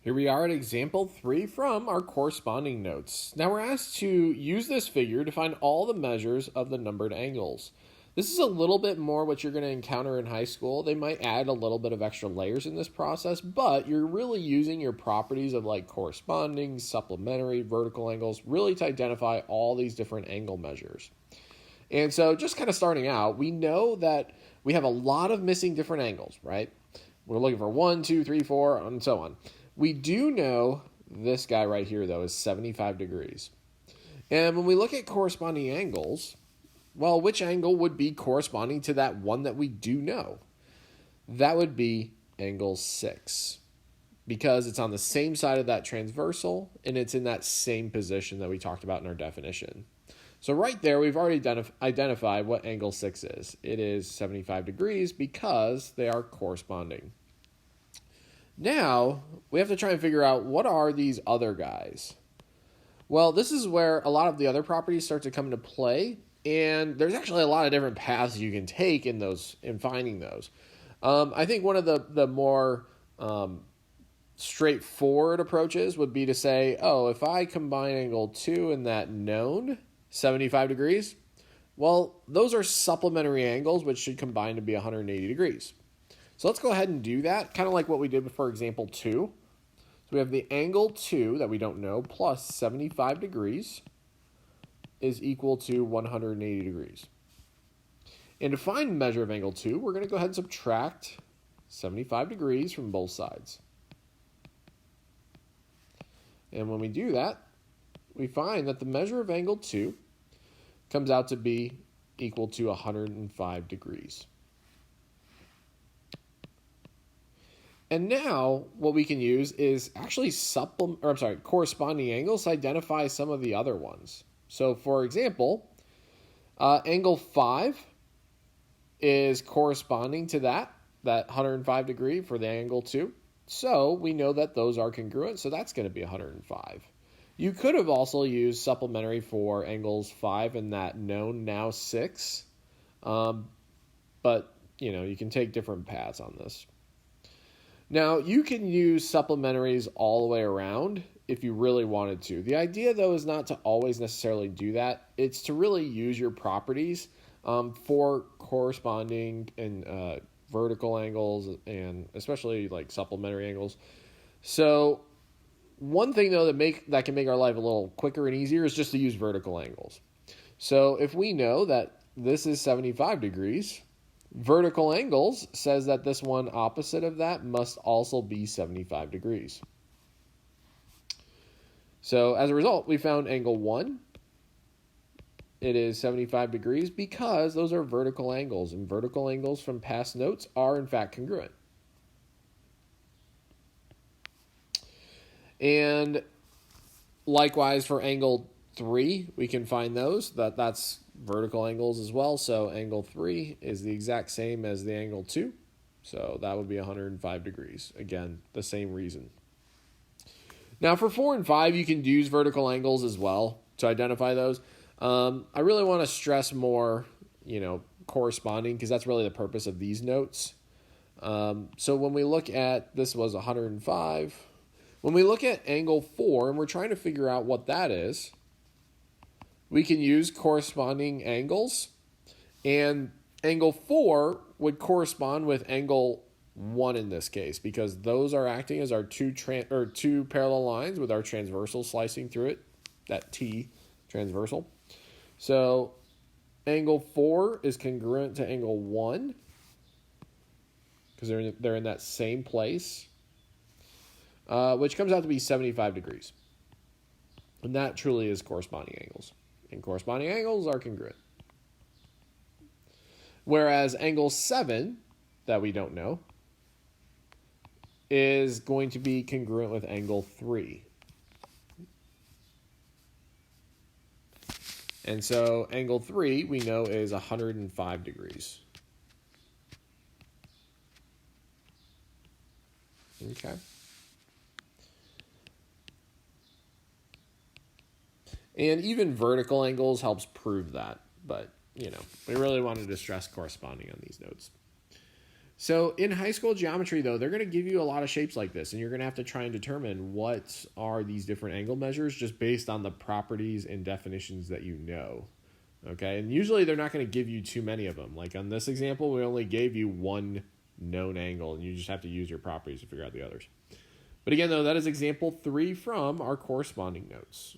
Here we are at example 3 from our corresponding notes. Now we're asked to use this figure to find all the measures of the numbered angles. This is a little bit more what you're going to encounter in high school. They might add a little bit of extra layers in this process, but you're really using your properties of like corresponding, supplementary, vertical angles, really to identify all these different angle measures. And so just kind of starting out, we know that we have a lot of missing different angles, right? We're looking for 1, 2, 3, 4, and so on. We do know this guy right here, though, is 75 degrees. And when we look at corresponding angles, well, which angle would be corresponding to that one that we do know? That would be angle 6, because it's on the same side of that transversal, and it's in that same position that we talked about in our definition. So right there, we've already identified what angle 6 is. It is 75 degrees because they are corresponding. Now, we have to try and figure out what are these other guys. Well, this is where a lot of the other properties start to come into play, and there's actually a lot of different paths you can take in finding those. I think one of the more straightforward approaches would be to say, oh, if I combine angle 2 and that known 75 degrees, well, those are supplementary angles which should combine to be 180 degrees. So let's go ahead and do that, kind of like what we did for example 2. So we have the angle 2 that we don't know plus 75 degrees is equal to 180 degrees. And to find the measure of angle 2, we're going to go ahead and subtract 75 degrees from both sides. And when we do that, we find that the measure of angle 2 comes out to be equal to 105 degrees. And now what we can use is actually corresponding angles to identify some of the other ones. So for example, angle 5 is corresponding to that 105 degree for the angle 2. So we know that those are congruent, so that's going to be 105. You could have also used supplementary for angles 5 and that known now 6. But, you can take different paths on this. Now, you can use supplementaries all the way around if you really wanted to. The idea, though, is not to always necessarily do that. It's to really use your properties for corresponding and vertical angles and especially like supplementary angles. So one thing, though, that can make our life a little quicker and easier is just to use vertical angles. So if we know that this is 75 degrees, vertical angles says that this one opposite of that must also be 75 degrees. So as a result, we found angle 1. It is 75 degrees because those are vertical angles, and vertical angles from past notes are in fact congruent. And likewise for angle 3, we can find those. That's vertical angles as well. So angle 3 is the exact same as the angle 2. So that would be 105 degrees. Again, the same reason. Now for 4 and 5, you can use vertical angles as well to identify those. I really want to stress more, corresponding, because that's really the purpose of these notes. So when we look at, this was 105. When we look at angle 4 and we're trying to figure out what that is, we can use corresponding angles, and angle 4 would correspond with angle 1 in this case, because those are acting as our two parallel lines with our transversal slicing through it, that T transversal. So angle 4 is congruent to angle 1 because they're in that same place, which comes out to be 75 degrees. And that truly is corresponding angles. And corresponding angles are congruent. Whereas angle 7, that we don't know, is going to be congruent with angle 3. And so angle 3, we know, is 105 degrees. Okay. And even vertical angles helps prove that. But, we really wanted to stress corresponding on these notes. So in high school geometry, though, they're going to give you a lot of shapes like this, and you're going to have to try and determine what are these different angle measures just based on the properties and definitions that you know. Okay, and usually they're not going to give you too many of them. Like on this example, we only gave you one known angle, and you just have to use your properties to figure out the others. But again, though, that is example 3 from our corresponding notes.